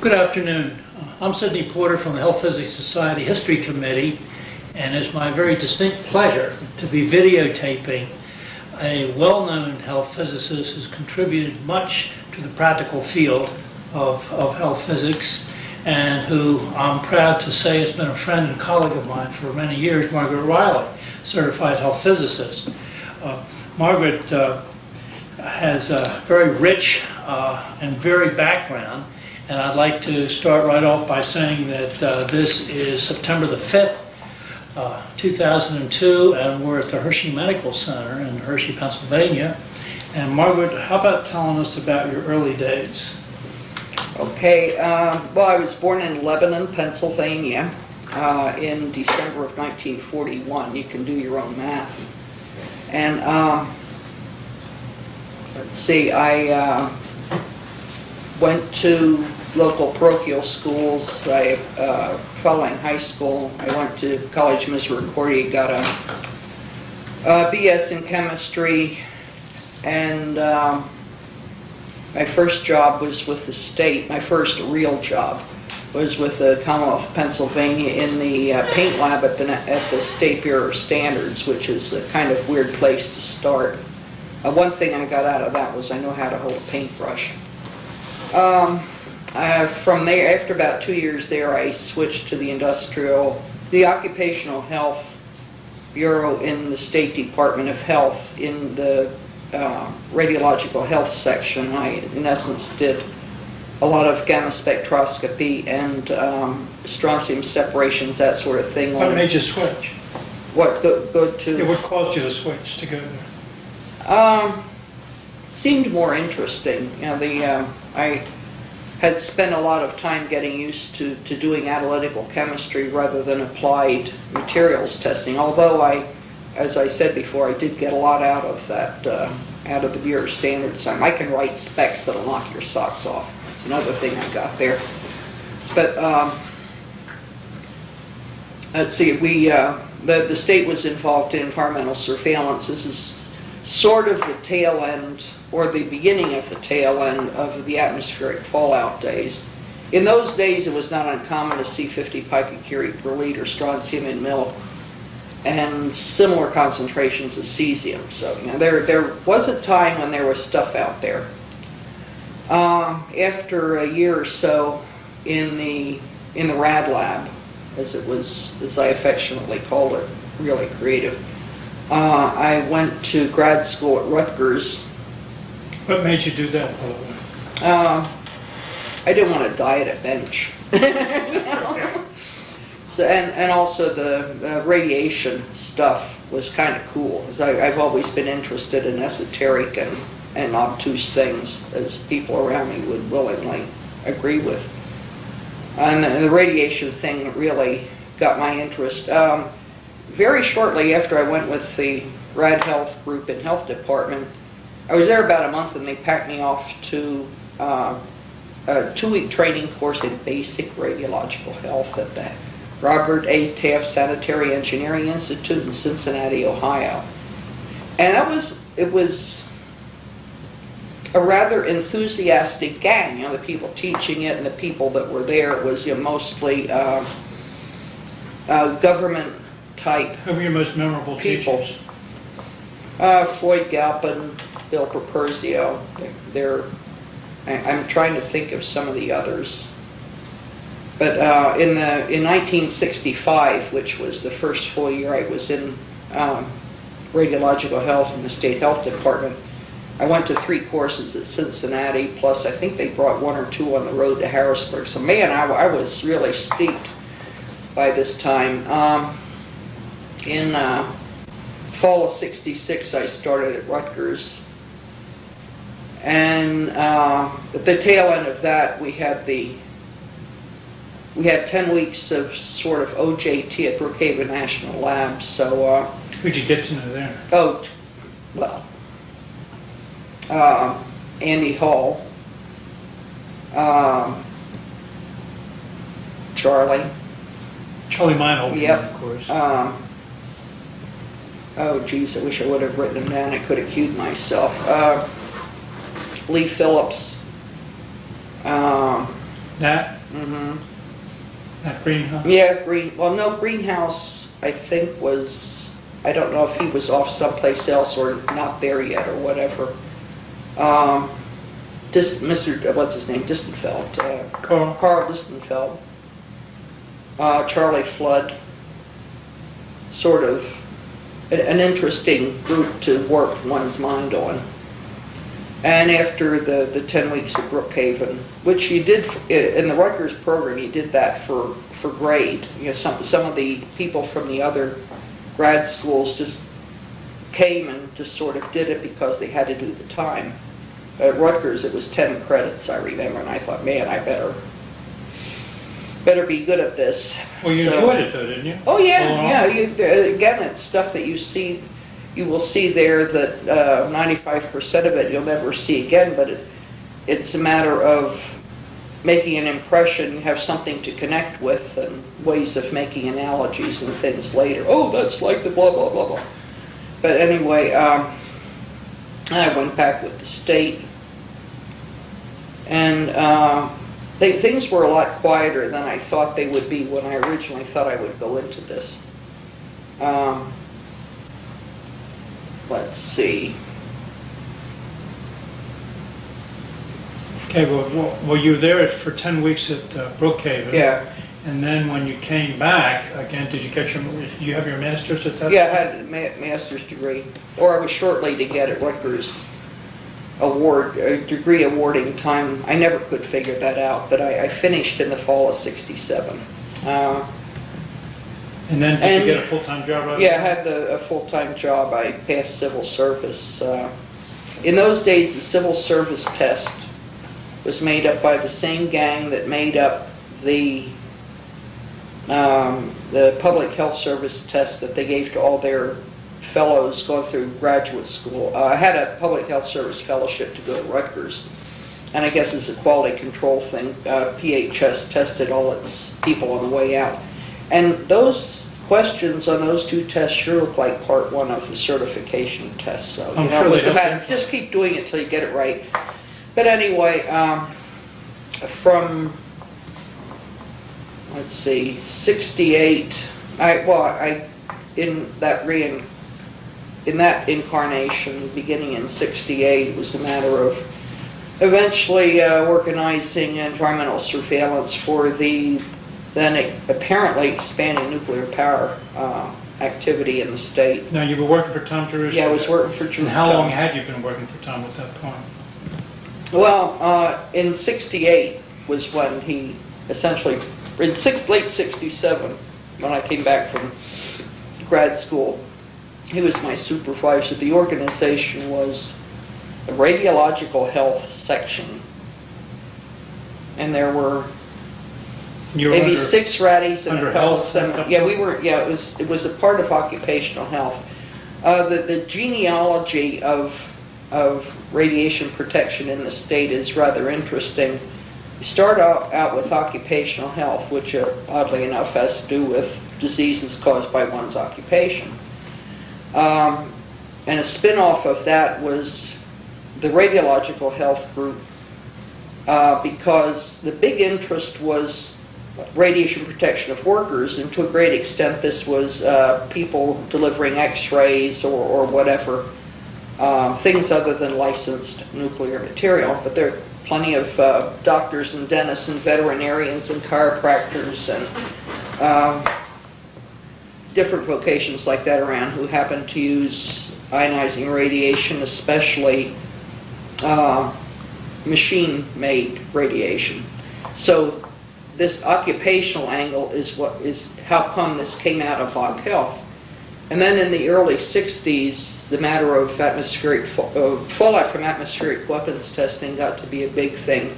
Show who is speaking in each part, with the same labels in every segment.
Speaker 1: Good afternoon. I'm Sidney Porter from the Health Physics Society History Committee, and it's my very distinct pleasure to be videotaping a well-known health physicist who's contributed much to the practical field of health physics, and who I'm proud to say has been a friend and colleague of mine for many years, Margaret Reilly, certified health physicist. Margaret has a very rich and varied background, and I'd like to start right off by saying that this is September the 5th, 2002, and we're at the Hershey Medical Center in Hershey, Pennsylvania. And Margaret, how about telling us about your early days?
Speaker 2: Okay, well, I was born in Lebanon, Pennsylvania in December of 1941. You can do your own math. And let's see, I went to local parochial schools. Following high school, I went to College of Misericordia, got a BS in chemistry, and my first job was with the state. My first real job was with the Commonwealth of Pennsylvania in the paint lab at the State Bureau of Standards, which is a kind of weird place to start. One thing I got out of that was I know how to hold a paintbrush. From there, after about 2 years there, I switched to the Occupational Health Bureau in the State Department of Health in the radiological health section. I, in essence, did a lot of gamma spectroscopy and strontium separations, that sort of thing.
Speaker 1: What made you switch?
Speaker 2: What, go to?
Speaker 1: Yeah, what caused you to switch to go there?
Speaker 2: Seemed more interesting. You know, I had spent a lot of time getting used to doing analytical chemistry rather than applied materials testing, although as I said before, I did get a lot out of that, out of the Bureau of Standards. I can write specs that'll knock your socks off. It's another thing I got there. But let's see, the state was involved in environmental surveillance. This is sort of the tail end, or the beginning of the tail end of the atmospheric fallout days. In those days, it was not uncommon to see 50 picocurie per liter strontium in milk and similar concentrations of cesium. So, you know, there was a time when there was stuff out there. After a year or so in the rad lab, as I affectionately called it, really creative, I went to grad school at Rutgers.
Speaker 1: What made you do that, by the way?
Speaker 2: I didn't want to die at a bench. You know? So, and also the radiation stuff was kind of cool, because I've always been interested in esoteric and obtuse things, as people around me would willingly agree with. And the radiation thing really got my interest. Very shortly after I went with the Rad Health group in Health Department, I was there about a month, and they packed me off to a 2-week training course in basic radiological health at the Robert A. Taft Sanitary Engineering Institute in Cincinnati, Ohio. And it was a rather enthusiastic gang. You know, the people teaching it and the people that were there. It was, you know, mostly government type.
Speaker 1: Who were your most memorable
Speaker 2: people.
Speaker 1: teachers?
Speaker 2: Floyd Galpin, Bill Properzio. I'm trying to think of some of the others. But in 1965, which was the first full year I was in radiological health in the state health department, I went to 3 courses at Cincinnati, plus I think they brought 1 or 2 on the road to Harrisburg. So man, I was really steeped by this time. In fall of '66, I started at Rutgers. And at the tail end of that, we had 10 weeks of sort of OJT at Brookhaven National Labs. So
Speaker 1: Who'd you get to know there?
Speaker 2: Oh, well, Andy Hall, Charlie
Speaker 1: Meinhold,
Speaker 2: Yep.
Speaker 1: of course.
Speaker 2: Oh, geez, I wish I would have written them down. I could have cued myself. Lee Phillips,
Speaker 1: That,
Speaker 2: Mm-hmm.
Speaker 1: that greenhouse?
Speaker 2: Yeah, well, no, greenhouse, I think was, I don't know if he was off someplace else or not there yet or whatever. What's his name, Distenfeld, Carl Distenfeld, Charlie Flood, sort of an interesting group to work one's mind on. And after the 10 weeks at Brookhaven, which you did in the Rutgers program, you did that for grade. You know, some of the people from the other grad schools just came and just sort of did it because they had to do the time. At Rutgers, it was 10 credits, I remember, and I thought, man, I better be good at this.
Speaker 1: Well, you enjoyed it though, didn't you?
Speaker 2: Oh yeah, yeah. Again, it's stuff that you will see there that 95% of it you'll never see again, but it's a matter of making an impression, you have something to connect with, and ways of making analogies and things later. Oh, that's like the blah, blah, blah, blah. But anyway, I went back with the state, and things were a lot quieter than I thought they would be when I originally thought I would go into this. Let's see.
Speaker 1: Okay, well, you were there for 10 weeks at Brookhaven.
Speaker 2: Yeah.
Speaker 1: And then when you came back, again, did you have your master's at that
Speaker 2: Yeah, I had a master's degree, or I was shortly to get it. Rutgers degree awarding time. I never could figure that out, but I finished in the fall of '67.
Speaker 1: And then did you get a full-time job right away?
Speaker 2: Yeah, I had a full-time job. I passed civil service. In those days, the civil service test was made up by the same gang that made up the public health service test that they gave to all their fellows going through graduate school. I had a public health service fellowship to go to Rutgers, and I guess it's a quality control thing. PHS tested all its people on the way out. And those questions on those two tests sure look like part one of the certification test. So
Speaker 1: I'm sure
Speaker 2: it was
Speaker 1: they
Speaker 2: about just keep doing it till you get it right. But anyway, from let's see, 68. In that incarnation, beginning in 68, it was a matter of eventually organizing environmental surveillance for the then apparently expanding nuclear power activity in the state.
Speaker 1: Now, you were working for Tom Jerusalem?
Speaker 2: Yeah, I was working for Jerusalem.
Speaker 1: And how long had you been working for Tom at that point?
Speaker 2: Well, in 68 was when he essentially, in late 67, when I came back from grad school, he was my supervisor. The organization was the radiological health section, and there were maybe 6 raddies and a couple of yeah, we were. Yeah, it was a part of occupational health. The genealogy of radiation protection in the state is rather interesting. You start out with occupational health, which oddly enough has to do with diseases caused by one's occupation. And a spin-off of that was the radiological health group, because the big interest was radiation protection of workers, and to a great extent this was people delivering x-rays or whatever, things other than licensed nuclear material. But there are plenty of doctors and dentists and veterinarians and chiropractors and different vocations like that around who happen to use ionizing radiation, especially machine-made radiation. So this occupational angle is how come this came out of Occ Health. And then in the early 60s, the matter of atmospheric fallout from atmospheric weapons testing got to be a big thing.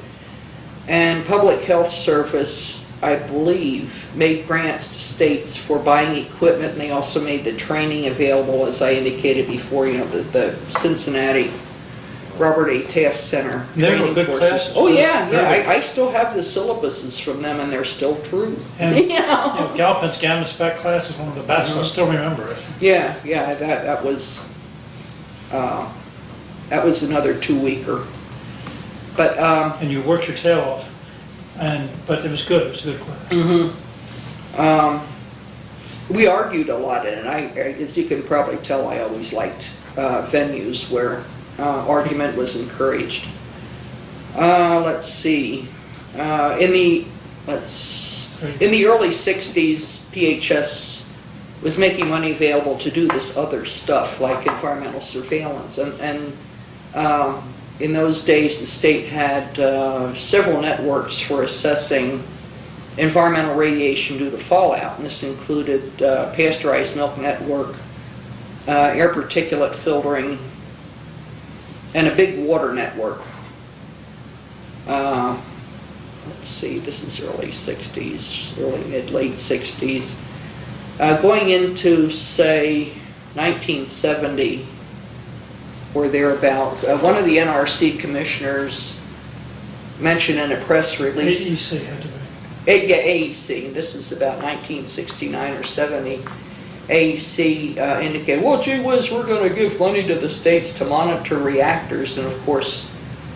Speaker 2: And Public Health Service, I believe, made grants to states for buying equipment, and they also made the training available, as I indicated before, you know, the Cincinnati Robert A. Taft Center training courses.
Speaker 1: Classes.
Speaker 2: Oh yeah, yeah. I still have the syllabuses from them, and they're still true.
Speaker 1: And you know, Galpin's gamma spec class is one of the best. I still remember it.
Speaker 2: Yeah, yeah. That was another 2-weeker. But
Speaker 1: and you worked your tail off. But it was good. It was a good class.
Speaker 2: We argued a lot in it. As you can probably tell, I always liked venues where argument was encouraged. Let's see. In the early 60s, PHS was making money available to do this other stuff like environmental surveillance. And in those days, the state had several networks for assessing environmental radiation due to fallout. And this included pasteurized milk network, air particulate filtering, and a big water network. Let's see, this is early 60s, late 60s. Going into, say, 1970 or thereabouts, one of the NRC commissioners mentioned in a press release...
Speaker 1: AEC had to be.
Speaker 2: Yeah, AEC. This is about 1969 or 70. AEC indicated, well, gee whiz, we're going to give money to the states to monitor reactors. And of course,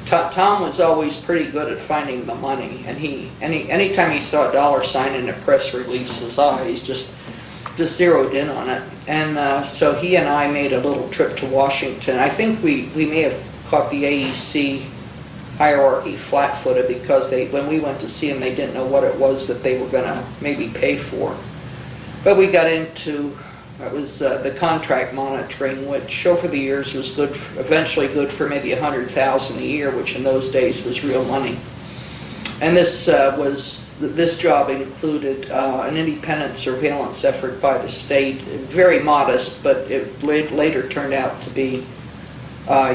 Speaker 2: Tom was always pretty good at finding the money. And anytime he saw a dollar sign in a press release, his eyes just zeroed in on it. And so he and I made a little trip to Washington. I think we may have caught the AEC hierarchy flat-footed because when we went to see them, they didn't know what it was that they were going to maybe pay for. But we got into the contract monitoring, which over the years was good, eventually good for maybe $100,000 a year, which in those days was real money. And this job included an independent surveillance effort by the state, very modest, but it later turned out to be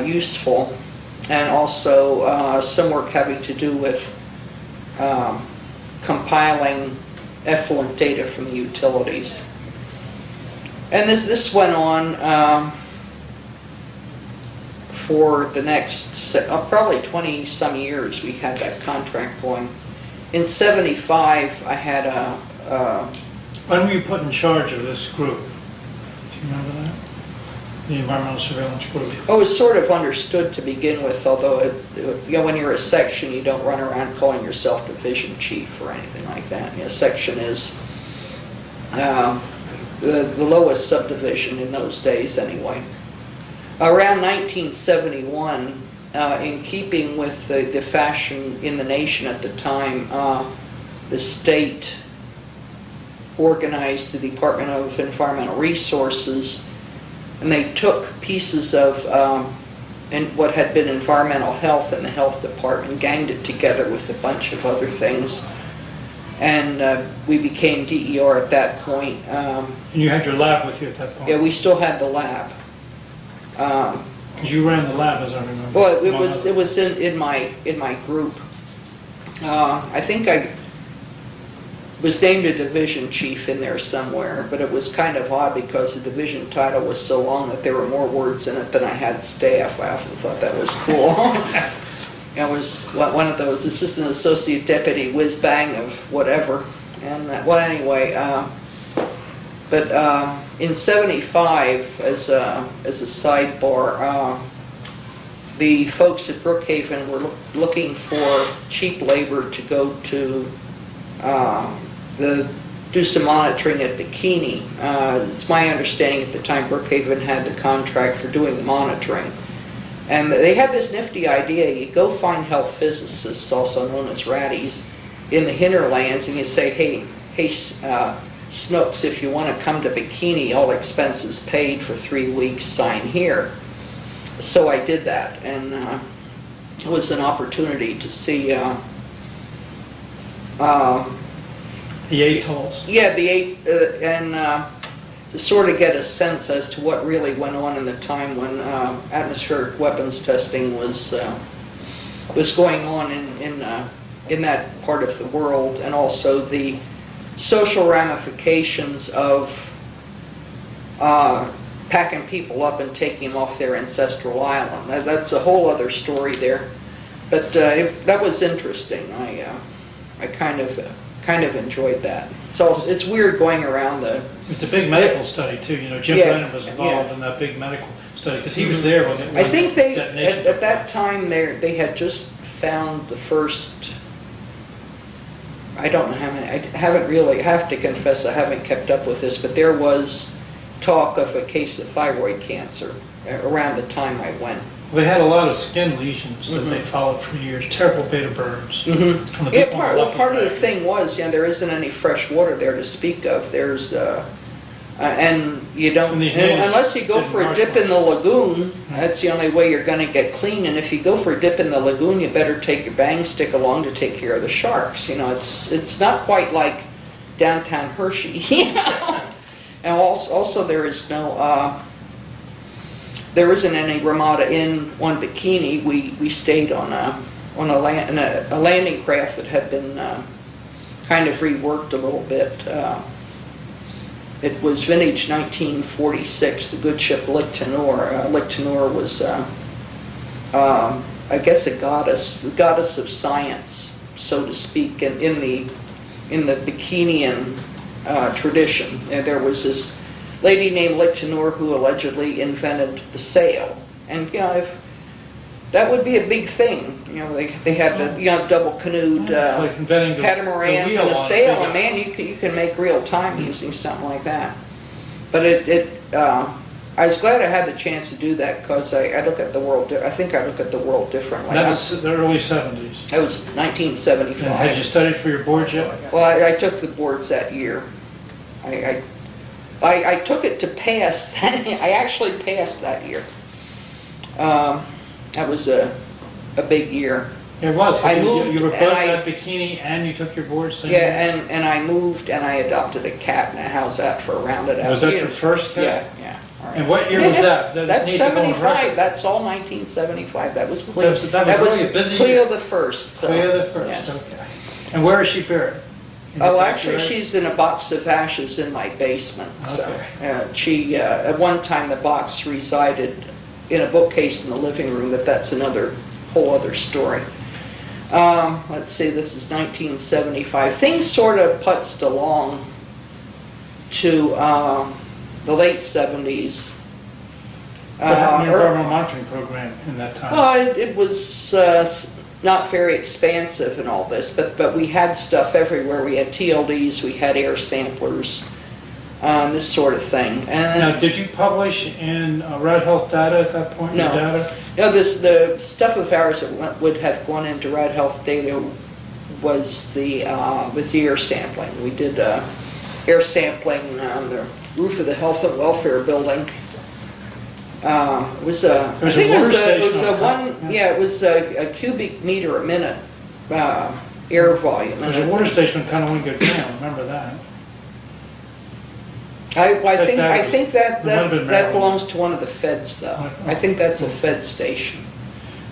Speaker 2: useful. And also some work having to do with compiling effluent data from the utilities. And this went on for the next probably 20 some years. We had that contract going. In 75, I had
Speaker 1: When were you put in charge of this group? Do you remember that? The environmental surveillance group.
Speaker 2: Oh, it was sort of understood to begin with, although when you're a section, you don't run around calling yourself division chief or anything like that. Section is the lowest subdivision in those days anyway. Around 1971, in keeping with the fashion in the nation at the time, the state organized the Department of Environmental Resources, and they took pieces of what had been environmental health in the health department, ganged it together with a bunch of other things, and we became DER at that point.
Speaker 1: And you had your lab with you at that point?
Speaker 2: Yeah, we still had the lab.
Speaker 1: You ran the lab, as I remember.
Speaker 2: Well, it was in my group. I think I was named a division chief in there somewhere, but it was kind of odd because the division title was so long that there were more words in it than I had staff. I often thought that was cool. I was one of those assistant associate deputy whiz bang of whatever. And well, anyway, but in '75, as a sidebar, the folks at Brookhaven were looking for cheap labor to go to do some monitoring at Bikini. It's my understanding at the time Brookhaven had the contract for doing the monitoring. And they had this nifty idea. You go find health physicists, also known as ratties, in the hinterlands, and you say, hey, Snooks, if you want to come to Bikini, all expenses paid for 3 weeks, sign here. So I did that, and it was an opportunity to see
Speaker 1: the atolls.
Speaker 2: Yeah, and to sort of get a sense as to what really went on in the time when atmospheric weapons testing was going on in that part of the world, and also the social ramifications of packing people up and taking them off their ancestral island. That's a whole other story there, but that was interesting. I kind of enjoyed that. So it's weird going around
Speaker 1: It's a big medical study too. Jim Brennan was involved in that big medical study because he was there when it was.
Speaker 2: I think at that time they had just found the first I don't know how many, I haven't really, I have to confess I haven't kept up with this, but there was talk of a case of thyroid cancer around the time I went.
Speaker 1: We had a lot of skin lesions that they followed for years, terrible beta burns.
Speaker 2: Yeah, part of the thing was, there isn't any fresh water there to speak of. There's, and you don't, unless you go for a dip in the lagoon, that's the only way you're going to get clean. And if you go for a dip in the lagoon, you better take your bang stick along to take care of the sharks. It's not quite like downtown Hershey. And also there is no, there isn't any Ramada Inn on Bikini. We stayed on a landing craft that had been kind of reworked a little bit. It was vintage 1946, the good ship Tlds. Tlds was, I guess, a goddess of science, so to speak, in the Bikinian tradition. And there was this lady named Tlds who allegedly invented the sail, and that would be a big thing. They had the double canoed catamarans and a sail, and man, you can make real time using something like that. But I was glad I had the chance to do that, because I look at the world. I think I look at the world differently.
Speaker 1: That was the early 70s.
Speaker 2: That was 1975.
Speaker 1: And had you studied for your boards yet?
Speaker 2: Well, I took the boards that year. I took it to pass. I actually passed that year. That was a big year.
Speaker 1: It was.
Speaker 2: I moved.
Speaker 1: You were both at Bikini and you took your boards?
Speaker 2: Yeah, and I moved and I adopted a cat. Now, how's that for a rounded out?
Speaker 1: Was that your first cat?
Speaker 2: Yeah. All right.
Speaker 1: And what year was that?
Speaker 2: That's 75. That's all 1975. That was Cleo.
Speaker 1: That was really a busy
Speaker 2: Cleo
Speaker 1: year.
Speaker 2: the First. So,
Speaker 1: Cleo the First.
Speaker 2: Yes.
Speaker 1: Okay. And where is she buried?
Speaker 2: Oh, actually, she's in a box of ashes in my basement.
Speaker 1: Okay.
Speaker 2: So, she at one time the box resided in a bookcase in the living room, but that's another whole other story. Let's see, this is 1975. Things sort of putzed along to the late 70s.
Speaker 1: What happened to your environmental monitoring program in that time?
Speaker 2: Well, it was not very expansive and all this, but we had stuff everywhere. We had TLDs, we had air samplers, this sort of thing. And
Speaker 1: now, did you publish in Red Health Data at that point?
Speaker 2: No.
Speaker 1: Data?
Speaker 2: No, the stuff of ours that would have gone into Red Health Data was the air sampling. We did air sampling on the roof of the Health and Welfare Building. It was a cubic meter a minute air volume.
Speaker 1: There's a water station that kind of went down. Remember that?
Speaker 2: I think that belongs to one of the feds, though. I think that's a fed station.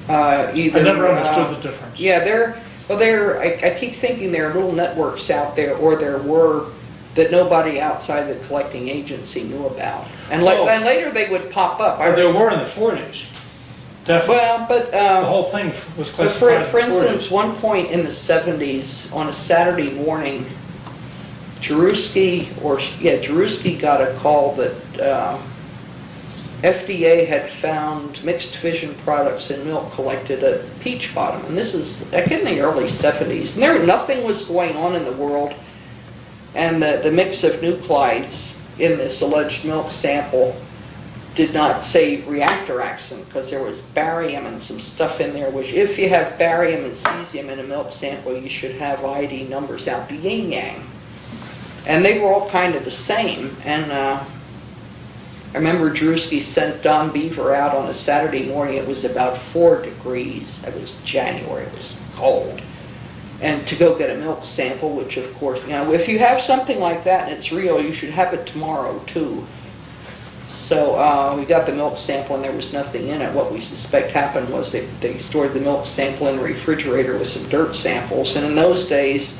Speaker 1: I never understood the difference.
Speaker 2: Yeah, I keep thinking there are little networks out there, or there were, that nobody outside the collecting agency knew about. And later they would pop up.
Speaker 1: There were in the 40s. Definitely.
Speaker 2: Well, but
Speaker 1: the whole thing was quite
Speaker 2: for instance, one point in the 70s, on a Saturday morning, Jaruski got a call that FDA had found mixed fission products in milk collected at Peach Bottom. And this is back in the early 70s. And nothing was going on in the world. And the mix of nuclides in this alleged milk sample did not say reactor accident, because there was barium and some stuff in there, which if you have barium and cesium in a milk sample, you should have ID numbers out the yin-yang. And they were all kind of the same. And I remember Drewski sent Don Beaver out on a Saturday morning. It was about 4 degrees. It was January. It was cold. And to go get a milk sample, which of course, if you have something like that and it's real, you should have it tomorrow too. So we got the milk sample and there was nothing in it. What we suspect happened was they stored the milk sample in a refrigerator with some dirt samples. And in those days,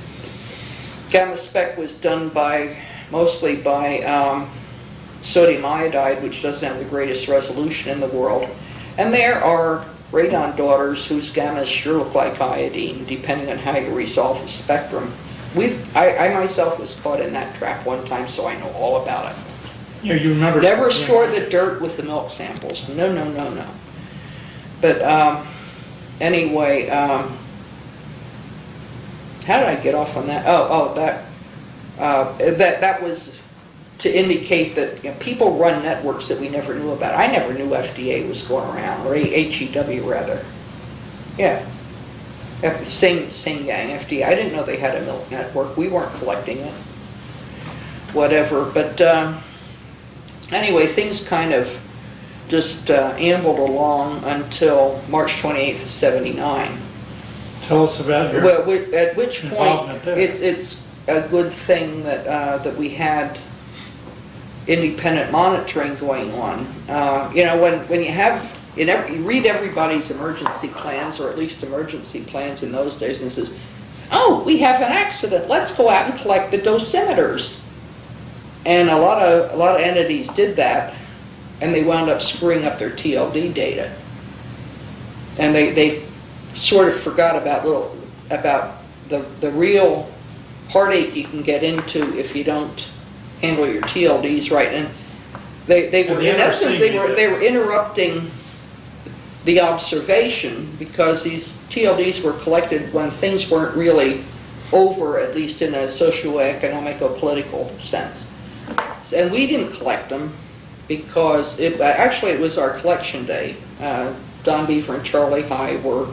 Speaker 2: gamma spec was done mostly by sodium iodide, which doesn't have the greatest resolution in the world. And there are radon daughters whose gammas sure look like iodine, depending on how you resolve the spectrum. I myself was caught in that trap one time, so I know all about it.
Speaker 1: Yeah, you remember.
Speaker 2: Never store the dirt with the milk samples. No. But anyway, How did I get off on that? That was to indicate that people run networks that we never knew about. I never knew FDA was going around, or HEW rather. Yeah. Same gang, FDA. I didn't know they had a milk network. We weren't collecting it. Whatever. But anyway, things kind of just ambled along until March 28th of 79.
Speaker 1: Tell us about your
Speaker 2: Well, at which point
Speaker 1: involvement there.
Speaker 2: it's a good thing that we had independent monitoring going on. When you read everybody's emergency plans, or at least emergency plans in those days, and it says, "Oh, we have an accident. Let's go out and collect the dosimeters." And a lot of entities did that, and they wound up screwing up their TLD data. And they sort of forgot about the real heartache you can get into if you don't handle your TLDs right. And they were, in essence, they were interrupting the observation, because these TLDs were collected when things weren't really over, at least in a socioeconomic or political sense. And we didn't collect them because it was our collection day. Don Beaver and Charlie High were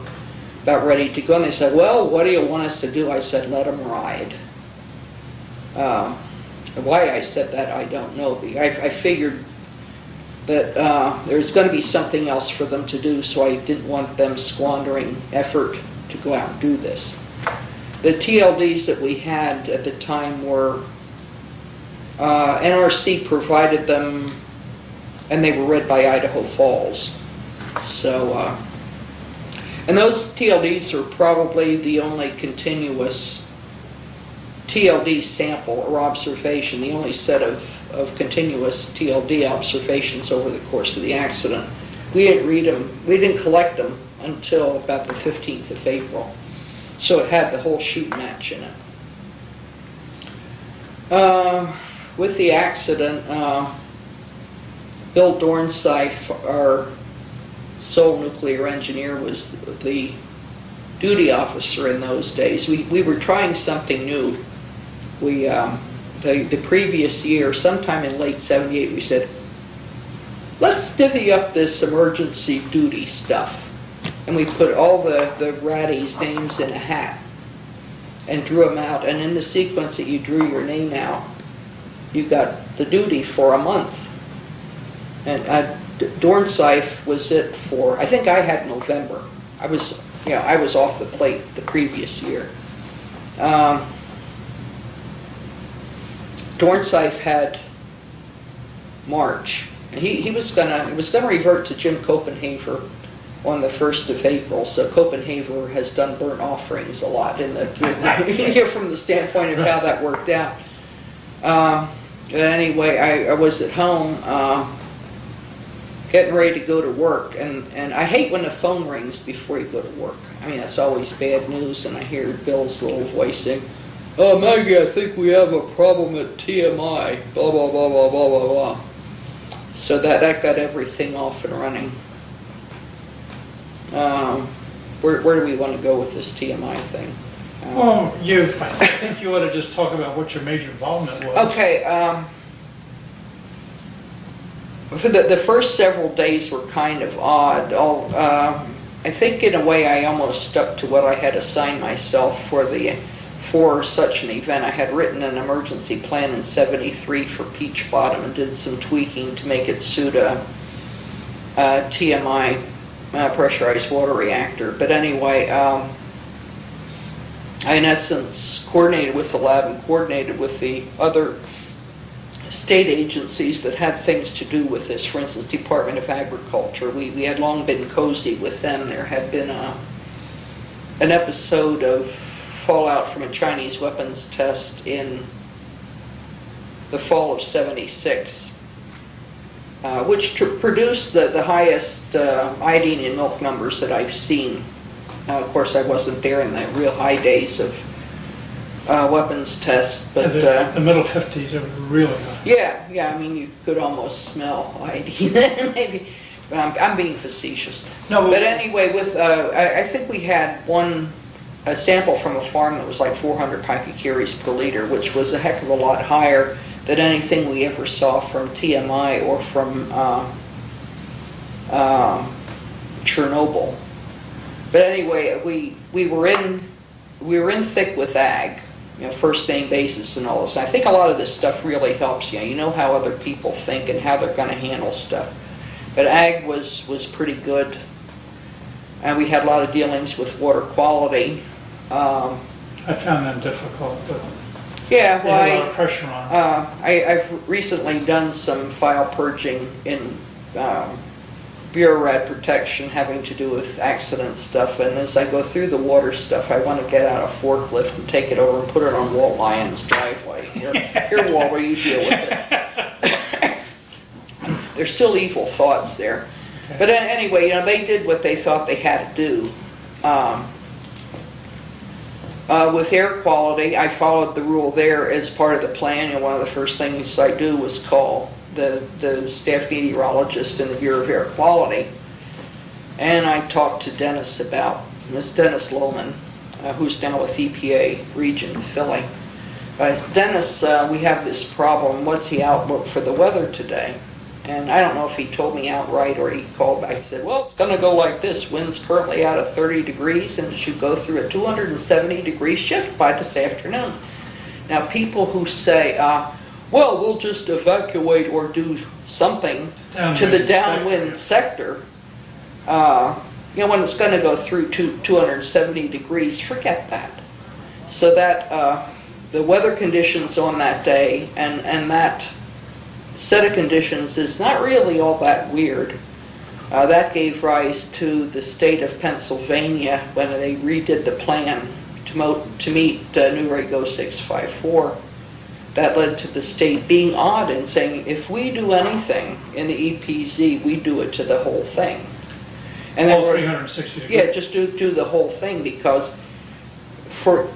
Speaker 2: about ready to go, and they said, "Well, what do you want us to do?" I said, "Let them ride." Why I said that, I don't know. I figured that there's going to be something else for them to do, so I didn't want them squandering effort to go out and do this. The TLDs that we had at the time were NRC provided them, and they were read by Idaho Falls. So, and those TLDs are probably the only continuous TLD sample or observation, the only set of continuous TLD observations over the course of the accident. We didn't read them, we didn't collect them until about the 15th of April. So it had the whole shoot match in it. With the accident, Bill Dornsife, our sole nuclear engineer, was the duty officer in those days. We were trying something new. The previous year, sometime in late 78, we said, let's divvy up this emergency duty stuff. And we put all the ratties' names in a hat and drew them out. And in the sequence that you drew your name out, you got the duty for a month. And Dornsife was it for, I think I had November. I was off the plate the previous year. Dornsife had March. And he was gonna revert to Jim Copenhaver on the 1st of April. So Copenhaver has done burnt offerings a lot from the standpoint of how that worked out. Anyway, I was at home getting ready to go to work, and I hate when the phone rings before you go to work. I mean, that's always bad news, and I hear Bill's little voice saying, "Oh, Maggie, I think we have a problem at TMI, blah, blah, blah, blah, blah, blah, blah." So that got everything off and running. Where do we want to go with this TMI thing?
Speaker 1: Well, I think you ought to just talk about what your major involvement was.
Speaker 2: Okay. For the first several days were kind of odd. I think in a way I almost stuck to what I had assigned myself for such an event. I had written an emergency plan in 73 for Peach Bottom and did some tweaking to make it suit a TMI pressurized water reactor. But anyway, I in essence coordinated with the lab and coordinated with the other state agencies that had things to do with this. For instance, Department of Agriculture. We had long been cozy with them. There had been an episode of fallout from a Chinese weapons test in the fall of 76, which produced the highest iodine in milk numbers that I've seen. Of course, I wasn't there in the real high days of weapons tests, but
Speaker 1: the middle 50s, it was really high.
Speaker 2: Yeah. I mean, you could almost smell iodine, maybe. But I'm being facetious.
Speaker 1: No,
Speaker 2: but anyway, with I think we had one a sample from a farm that was like 400 picocuries per liter, which was a heck of a lot higher than anything we ever saw from TMI or from Chernobyl. But anyway, we were in thick with ag, first name basis and all this. I think a lot of this stuff really helps you. You know how other people think and how they're going to handle stuff. But ag was pretty good, and we had a lot of dealings with water quality.
Speaker 1: I found them difficult, but
Speaker 2: yeah, well,
Speaker 1: they had a lot of pressure on them.
Speaker 2: I've recently done some file purging in Bureau Rad protection having to do with accident stuff, and as I go through the water stuff, I want to get out a forklift and take it over and put it on Walt Lyon's driveway. Here, Walt, you deal with it. There's still evil thoughts there. Okay. But anyway, they did what they thought they had to do. With air quality, I followed the rule there as part of the plan, and one of the first things I do was call the staff meteorologist in the Bureau of Air Quality, and I talked to Dennis Dennis Lohman, who's now with EPA Region Philly. Dennis, we have this problem, what's the outlook for the weather today? And I don't know if he told me outright or he called back and said, well, it's going to go like this. Wind's currently out of 30 degrees and it should go through a 270 degree shift by this afternoon. Now, people who say, well, we'll just evacuate or do something to the downwind sector, when it's going to go through 270 degrees, forget that. So that the weather conditions on that day and that set of conditions is not really all that weird. That gave rise to the state of Pennsylvania when they redid the plan to meet New Rate 0654. That led to the state being odd and saying, if we do anything in the EPZ, we do it to the whole thing. And
Speaker 1: all 360 degrees?
Speaker 2: Yeah, just do the whole thing, because for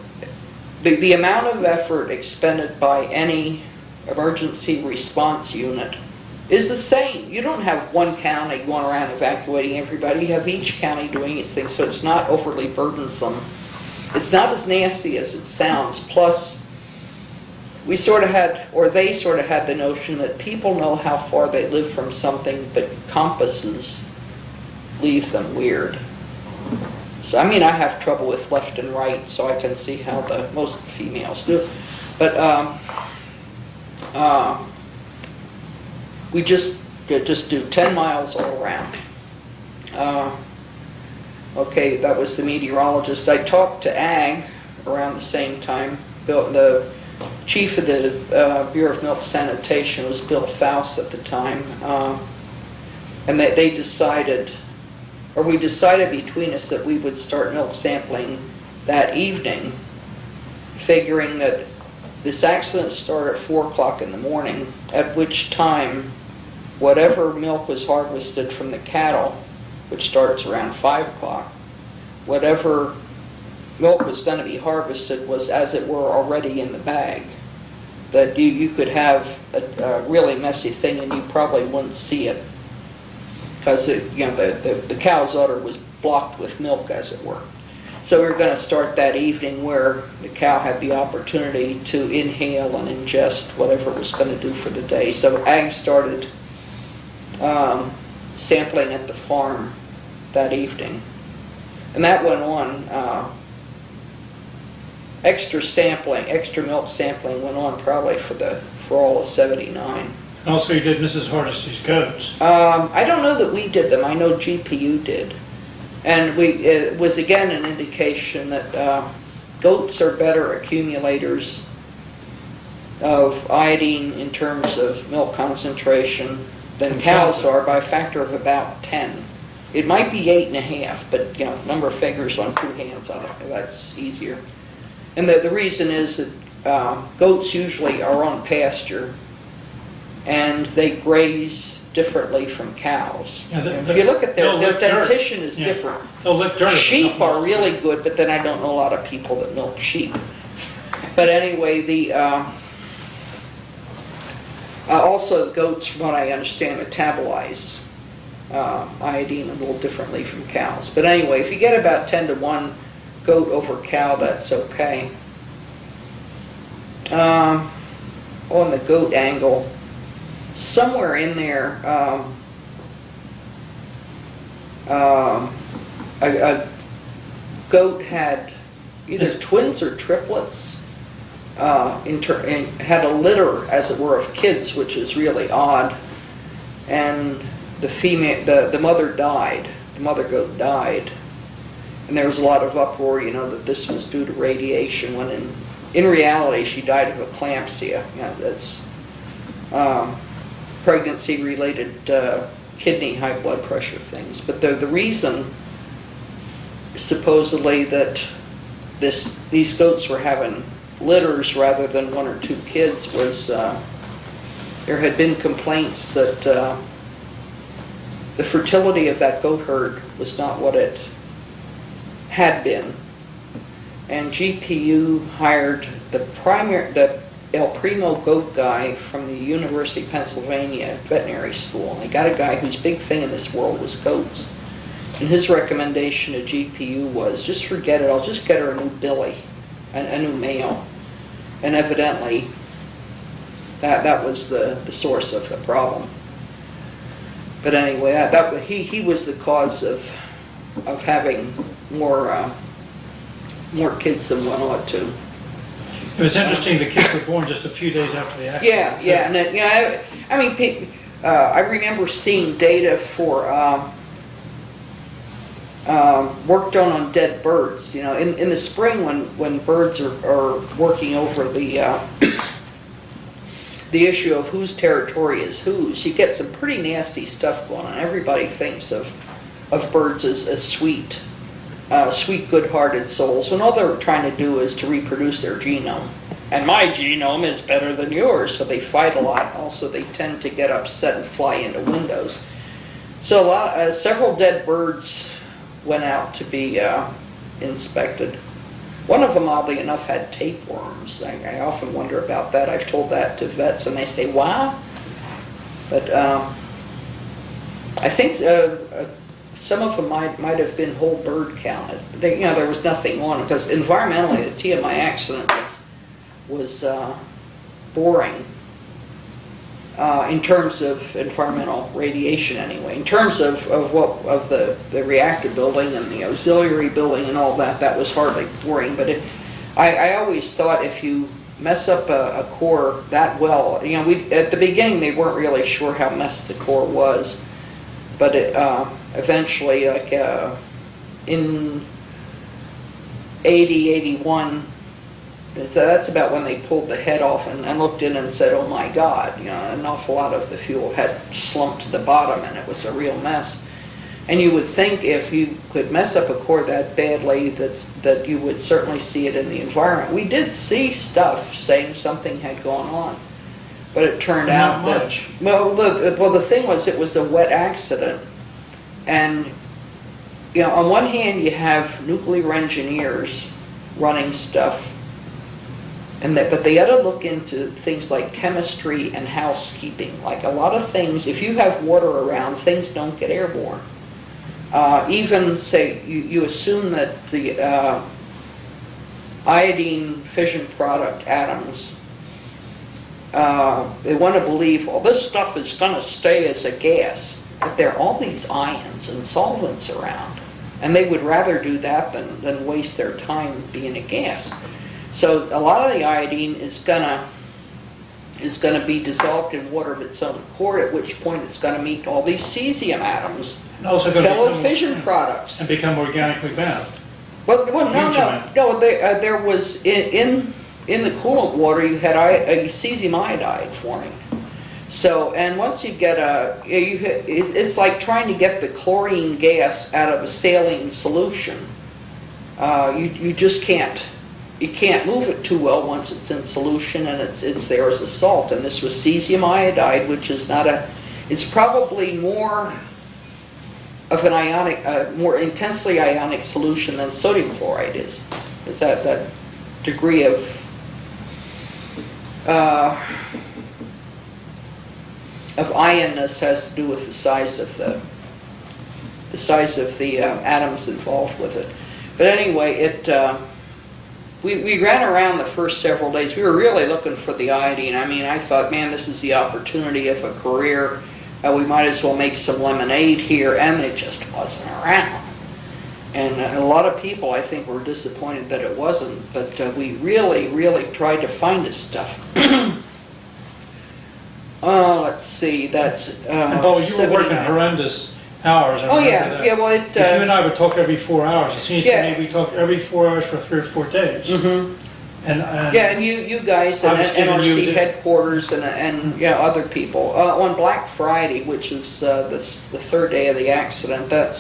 Speaker 2: the amount of effort expended by any emergency response unit is the same. You don't have one county going around evacuating everybody. You have each county doing its thing, so it's not overly burdensome. It's not as nasty as it sounds. Plus, they sort of had the notion that people know how far they live from something, but compasses leave them weird. So, I have trouble with left and right, so I can see how most females do. But we just do 10 miles all around. Okay, that was the meteorologist. I talked to Ag around the same time. The chief of the Bureau of Milk Sanitation was Bill Faust at the time, and we decided between us that we would start milk sampling that evening, figuring that this accident started at 4 o'clock in the morning, at which time whatever milk was harvested from the cattle, which starts around 5 o'clock, whatever milk was going to be harvested was, as it were, already in the bag. That you could have a really messy thing and you probably wouldn't see it, because the cow's udder was blocked with milk, as it were. So we were going to start that evening where the cow had the opportunity to inhale and ingest whatever it was going to do for the day. So Ag started sampling at the farm that evening. And that went on. Extra milk sampling went on probably for all of 79.
Speaker 1: Also, you did Mrs. Hardesty's goats.
Speaker 2: I don't know that we did them. I know GPU did. And it was again an indication that goats are better accumulators of iodine in terms of milk concentration than cows are by a factor of about 10. It might be 8.5, but number of fingers on 2 hands on it, that's easier. And the reason is that goats usually are on pasture and they graze differently from cows. Yeah, if you look at their dentition is different.
Speaker 1: They'll lick dirt.
Speaker 2: Sheep are really good, but then I don't know a lot of people that milk sheep. But anyway, also the goats, from what I understand, metabolize iodine a little differently from cows. But anyway, if you get about 10 to 1 goat over cow, that's okay. On the goat angle, somewhere in there, a goat had either twins or triplets, and had a litter, as it were, of kids, which is really odd. And the mother died. The mother goat died, and there was a lot of uproar, that this was due to radiation. When in reality, she died of eclampsia. That's pregnancy-related kidney, high blood pressure things. But the reason, supposedly, that these goats were having litters rather than one or two kids was there had been complaints that the fertility of that goat herd was not what it had been. And GPU hired the El Primo goat guy from the University of Pennsylvania veterinary school. And they got a guy whose big thing in this world was goats. And his recommendation to GPU was, just forget it, I'll just get her a new billy, a new male. And evidently, that was the source of the problem. But anyway, he was the cause of having more kids than one ought to.
Speaker 1: It was interesting. The kids were born just a few days after the accident.
Speaker 2: Yeah, and I remember seeing data for work done on dead birds. In the spring when birds are working over the issue of whose territory is whose, you get some pretty nasty stuff going on. Everybody thinks of birds as sweet, good-hearted souls, when all they're trying to do is to reproduce their genome. And my genome is better than yours, so they fight a lot. Also, they tend to get upset and fly into windows. So several dead birds went out to be inspected. One of them, oddly enough, had tapeworms. I often wonder about that. I've told that to vets, and they say, "Wow." But I think some of them might have been whole bird counted. There was nothing on them, because environmentally, the TMI accident was boring. In terms of environmental radiation, anyway. In terms of the reactor building and the auxiliary building and all that was hardly boring. But I always thought, if you mess up a core that well, at the beginning they weren't really sure how messed the core was, but eventually, like in 80, 81. That's about when they pulled the head off and looked in and said, "Oh my God!" An awful lot of the fuel had slumped to the bottom, and it was a real mess. And you would think, if you could mess up a core that badly, that you would certainly see it in the environment. We did see stuff saying something had gone on, but it turned out that the thing was, it was a wet accident, and on one hand you have nuclear engineers running stuff. But they ought to look into things like chemistry and housekeeping. Like a lot of things, if you have water around, things don't get airborne. Even, say, you assume that the iodine fission product atoms, they want to believe, well, this stuff is going to stay as a gas. But there are all these ions and solvents around. And they would rather do that than waste their time being a gas. So a lot of the iodine is gonna be dissolved in water of its own accord, at which point it's going to meet all these cesium atoms, fellow fission products,
Speaker 1: and become organically bound.
Speaker 2: Well, no. There was in the coolant water, you had a cesium iodide forming. So, and once you get it's like trying to get the chlorine gas out of a saline solution. You just can't. You can't move it too well once it's in solution and it's there as a salt. And this was cesium iodide, which is not it's probably more of an ionic, more intensely ionic solution than sodium chloride is. It's that degree of ionness has to do with the size of the atoms involved with it. But anyway, we ran around the first several days. We were really looking for the iodine. I mean, I thought, man, this is the opportunity of a career. We might as well make some lemonade here, and it just wasn't around. And a lot of people, I think, were disappointed that it wasn't, but we really, really tried to find this stuff. Let's see, that's
Speaker 1: And Bo, you were working
Speaker 2: 79.
Speaker 1: horrendous hours. I
Speaker 2: Oh,
Speaker 1: remember
Speaker 2: yeah,
Speaker 1: that.
Speaker 2: yeah, well,
Speaker 1: If you and I would talk every 4 hours. It seems
Speaker 2: Yeah.
Speaker 1: to me we talk every 4 hours for 3 or 4 days.
Speaker 2: Mm-hmm.
Speaker 1: And
Speaker 2: Yeah, and you guys
Speaker 1: I
Speaker 2: and
Speaker 1: was giving you
Speaker 2: NRC
Speaker 1: the-
Speaker 2: headquarters and yeah, other people. On Black Friday, which is the third day of the accident, that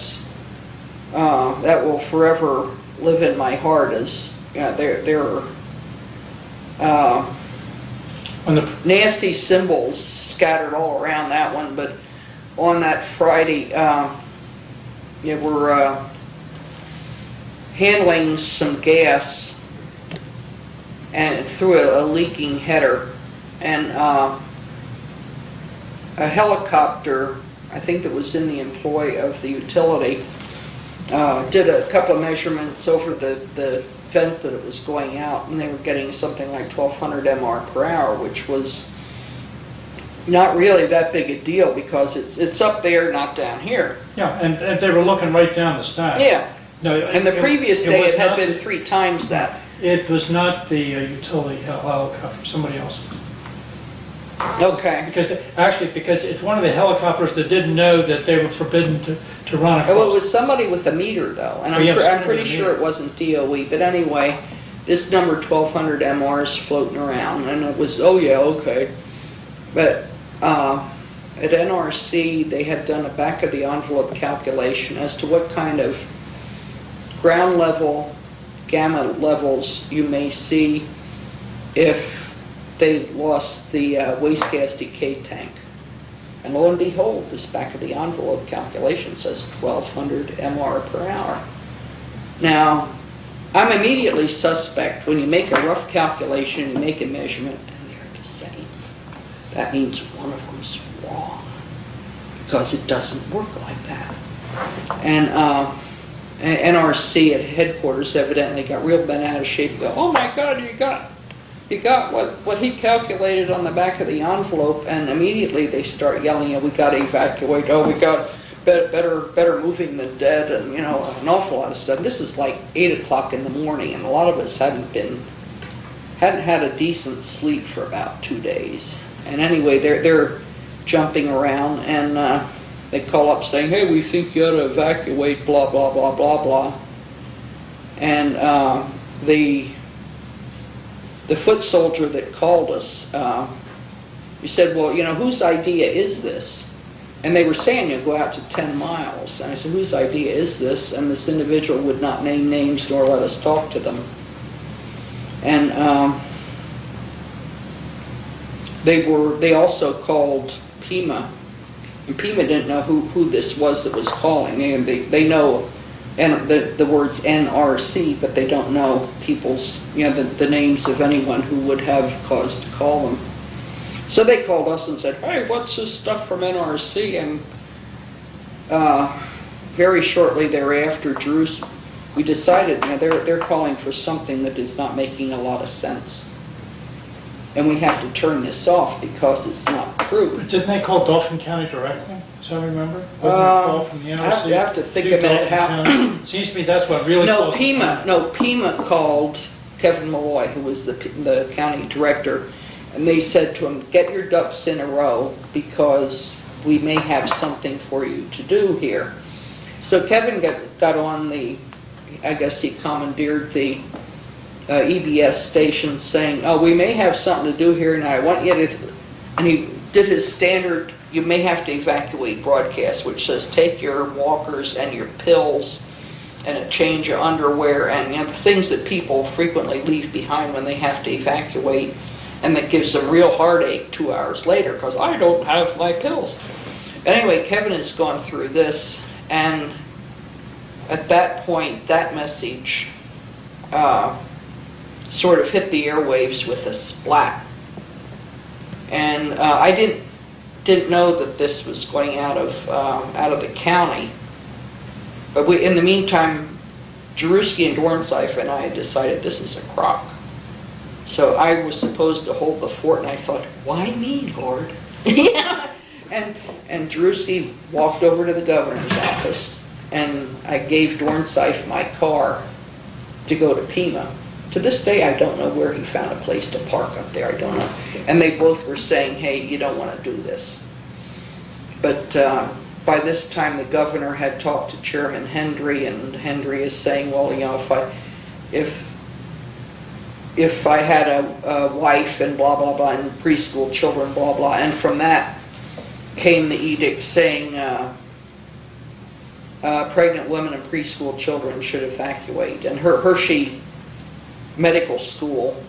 Speaker 2: will forever live in my heart as there are
Speaker 1: on the
Speaker 2: nasty symbols scattered all around that one. But on that Friday, we're handling some gas and through a leaking header, and a helicopter, I think that was in the employ of the utility, did a couple of measurements over the vent that it was going out, and they were getting something like 1200 MR per hour, which was not really that big a deal because it's up there, not down here.
Speaker 1: yeah, and they were looking right down the stack.
Speaker 2: Yeah,
Speaker 1: No,
Speaker 2: and the previous day
Speaker 1: was
Speaker 2: it had
Speaker 1: not
Speaker 2: been
Speaker 1: the-
Speaker 2: 3 times that.
Speaker 1: It was not the utility helicopter, somebody else's.
Speaker 2: Okay.
Speaker 1: Because it's one of the helicopters that didn't know that they were forbidden to run across.
Speaker 2: Well, it was somebody with a meter, though, and
Speaker 1: Oh, yeah,
Speaker 2: I'm
Speaker 1: somebody
Speaker 2: pretty
Speaker 1: with a
Speaker 2: sure
Speaker 1: meter.
Speaker 2: it wasn't DOE. But anyway, this number 1200 MR is floating around, and it was, oh yeah, okay. But at NRC, they had done a back-of-the-envelope calculation as to what kind of ground level gamma levels you may see if they lost the waste gas decay tank. And lo and behold, this back-of-the-envelope calculation says 1200 MR per hour. Now, I'm immediately suspect when you make a rough calculation, you make a measurement, and they're the same. That means one of them's wrong, because it doesn't work like that. And NRC at headquarters evidently got real bent out of shape. Go, oh my God, you got what he calculated on the back of the envelope, and immediately they start yelling, we got to evacuate. Oh, we got better moving than dead, and an awful lot of stuff. This is like 8 o'clock in the morning, and a lot of us hadn't had a decent sleep for about 2 days. And anyway, they're jumping around, and they call up saying, hey, we think you ought to evacuate, blah, blah, blah, blah, blah. And the foot soldier that called us, he said, well, whose idea is this? And they were saying, go out to 10 miles. And I said, whose idea is this? And this individual would not name names nor let us talk to them. And they also called PEMA. And PEMA didn't know who this was that was calling. They know the words NRC, but they don't know people's, the names of anyone who would have cause to call them. So they called us and said, hey, what's this stuff from NRC? And very shortly thereafter, we decided they're calling for something that is not making a lot of sense. And we have to turn this off because it's not true.
Speaker 1: Didn't they call Dauphin County directly? So I remember? Wasn't there a call from the NRC?
Speaker 2: I have to think a minute how.
Speaker 1: Seems to me that's what really
Speaker 2: No,
Speaker 1: caused
Speaker 2: PEMA called Kevin Malloy, who was the county director, and they said to him, get your ducks in a row because we may have something for you to do here. So Kevin got on I guess he commandeered the EBS station saying, oh, we may have something to do here, and I want you to, and he did his standard, you may have to evacuate broadcast, which says take your walkers and your pills and a change of underwear and the things that people frequently leave behind when they have to evacuate, and that gives them real heartache 2 hours later because I don't have my pills. Anyway, Kevin has gone through this, and at that point, that message sort of hit the airwaves with a splat. And I didn't know that this was going out of the county. But in the meantime, Jeruski and Dornsife and I decided this is a crock. So I was supposed to hold the fort, and I thought, why me, Lord? Yeah. And Jeruski walked over to the governor's office, and I gave Dornsife my car to go to Pima. To this day, I don't know where he found a place to park up there. I don't know. And they both were saying, hey, you don't want to do this. But by this time, the governor had talked to Chairman Hendry, and Hendry is saying, well, you know, if I had a wife and blah, blah, blah, and preschool children, blah, blah. And from that came the edict saying pregnant women and preschool children should evacuate. And Hershey Medical School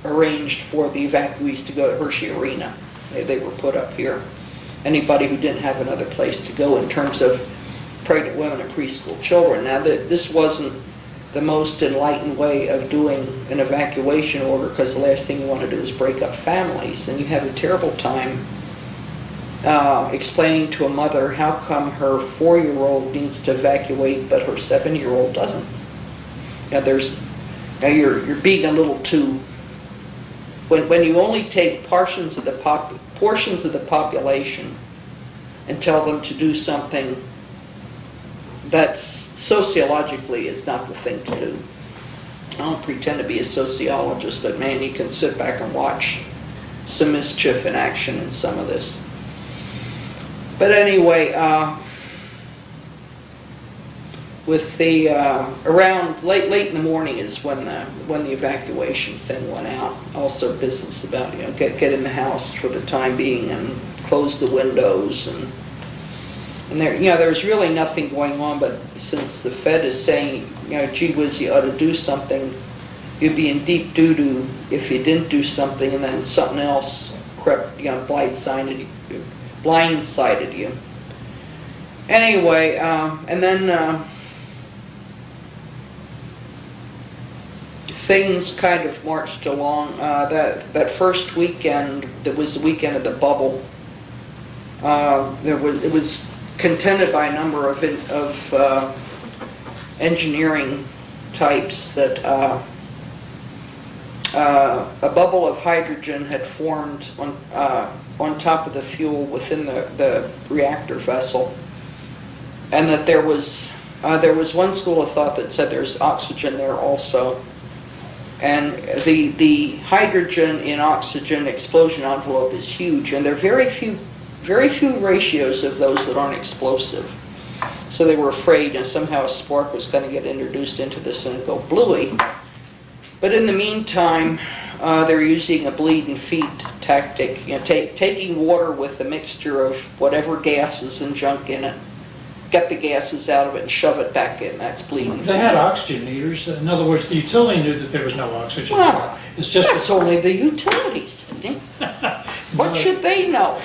Speaker 2: arranged for the evacuees to go to Hershey Arena. They were put up here. Anybody who didn't have another place to go in terms of pregnant women and preschool children. Now, this wasn't the most enlightened way of doing an evacuation order, because the last thing you want to do is break up families, and you have a terrible time explaining to a mother how come her 4-year-old needs to evacuate but her 7-year-old doesn't. Now you're being a little too, when you only take portions of the population and tell them to do something that's sociologically is not the thing to do. I don't pretend to be a sociologist, but man, you can sit back and watch some mischief in action in some of this. But anyway, with the around late in the morning is when the evacuation thing went out. Also business about, you know, get in the house for the time being and close the windows, and there, you know, there's really nothing going on. But since the Fed is saying, you know, gee whiz, you ought to do something, you'd be in deep doo-doo if you didn't do something, and then something else crept, you know, blindsided you. Anyway, and then things kind of marched along. That first weekend, that was the weekend of the bubble. It was contended by a number of engineering types that a bubble of hydrogen had formed on top of the fuel within the reactor vessel, and that there was one school of thought that said there's oxygen there also. And the hydrogen in oxygen explosion envelope is huge, and there are very few ratios of those that aren't explosive. So they were afraid that somehow a spark was going to get introduced into this and it'd go blooey. But in the meantime, they're using a bleed and feed tactic, you know, taking water with a mixture of whatever gases and junk in it, get the gases out of it and shove it back in. That's bleed and feed.
Speaker 1: They had oxygen meters. In other words, the utility knew that there was no oxygen.
Speaker 2: Well,
Speaker 1: it's just
Speaker 2: that's only the utilities. What should they know?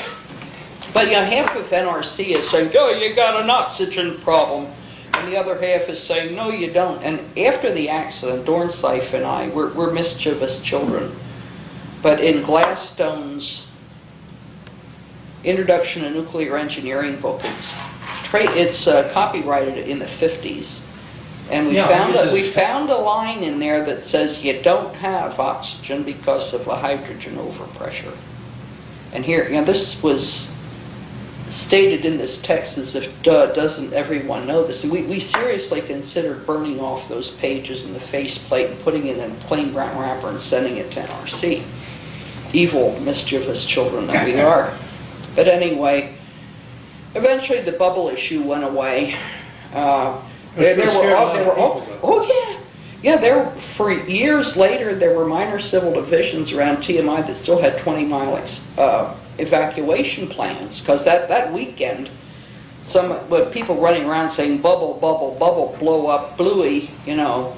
Speaker 2: But you know, half of NRC is saying, oh, you got an oxygen problem. And the other half is saying, no, you don't. And after the accident, Dornsife and I, we're mischievous children. But in Gladstone's Introduction to Nuclear Engineering book, it's copyrighted in the 50s. And we found a line in there that says you don't have oxygen because of a hydrogen overpressure. And here, you know, this was stated in this text as if, doesn't everyone know this? And we seriously considered burning off those pages in the faceplate and putting it in a plain brown wrapper and sending it to NRC. Evil, mischievous children that we are. But anyway, eventually the bubble issue went away. For years later, there were minor civil divisions around TMI that still had 20-mile evacuation plans, because that weekend, people running around saying bubble, bubble, bubble, blow up, bluey, you know,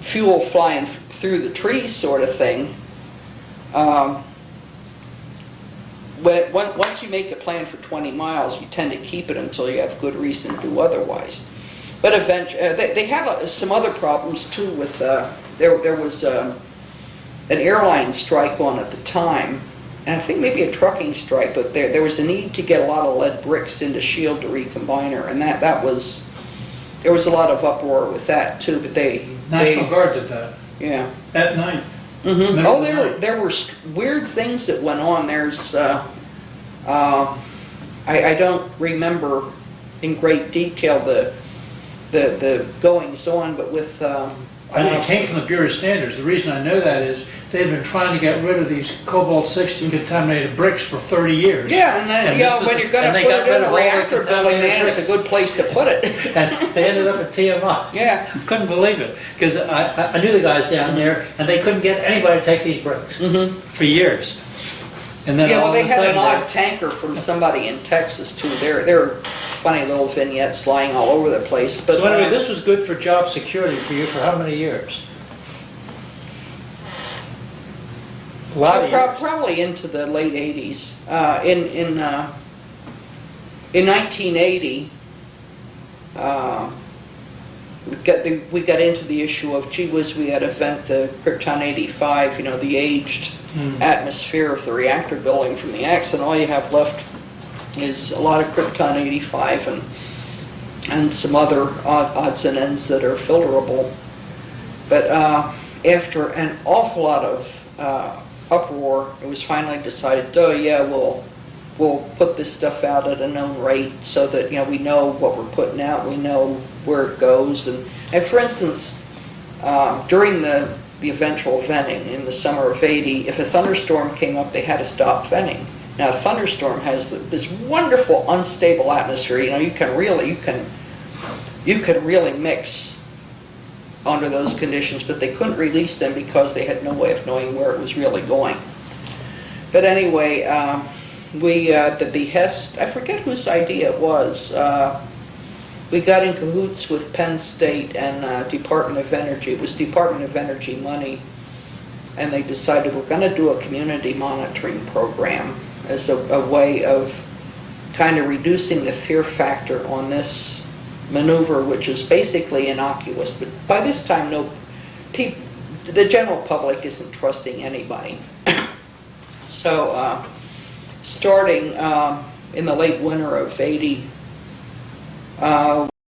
Speaker 2: fuel flying through the trees sort of thing. Once you make a plan for 20 miles, you tend to keep it until you have good reason to do otherwise. But eventually, they had some other problems too. With there was an airline strike on at the time, and I think maybe a trucking strike. But there was a need to get a lot of lead bricks into Shield to recombiner, and that was there was a lot of uproar with that too, but
Speaker 1: National Guard did that
Speaker 2: yeah.
Speaker 1: at night.
Speaker 2: Mm-hmm. Oh, there were weird things that went on. There's, I don't remember in great detail the goings on, but with
Speaker 1: And it came from the Bureau of Standards. The reason I know that is they've been trying to get rid of these cobalt-60 contaminated bricks for 30 years.
Speaker 2: yeah, and then when you're going to put it in a reactor building, man, it's a good place to put it.
Speaker 1: And they ended up at TMI.
Speaker 2: Yeah.
Speaker 1: Couldn't believe it, because I knew the guys down there, and they couldn't get anybody to take these bricks for years. And then
Speaker 2: Yeah, well,
Speaker 1: all
Speaker 2: they
Speaker 1: of a
Speaker 2: had
Speaker 1: sudden,
Speaker 2: an odd tanker from somebody in Texas too. They're funny little vignettes lying all over the place. But
Speaker 1: so anyway, this was good for job security for you for how many years? A lot of years.
Speaker 2: Probably into the late 80s. In 1980, we got into the issue of, gee whiz, we had to vent the Krypton 85, you know, the aged atmosphere of the reactor building from the accident. All you have left is a lot of Krypton 85 and some other odds and ends that are filterable. But after an awful lot of uproar, it was finally decided, oh yeah, we'll put this stuff out at a known rate so that, you know, we know what we're putting out, we know where it goes. And for instance, during the eventual venting in the summer of '80, if a thunderstorm came up, they had to stop venting. Now, a thunderstorm has this wonderful unstable atmosphere. You know, you can really mix under those conditions, but they couldn't release them because they had no way of knowing where it was really going. But anyway, we, at the behest, I forget whose idea it was, we got in cahoots with Penn State and Department of Energy. It was Department of Energy money, and they decided we're going to do a community monitoring program as a way of kind of reducing the fear factor on this maneuver, which is basically innocuous. But by this time, the general public isn't trusting anybody. So starting in the late winter of '80,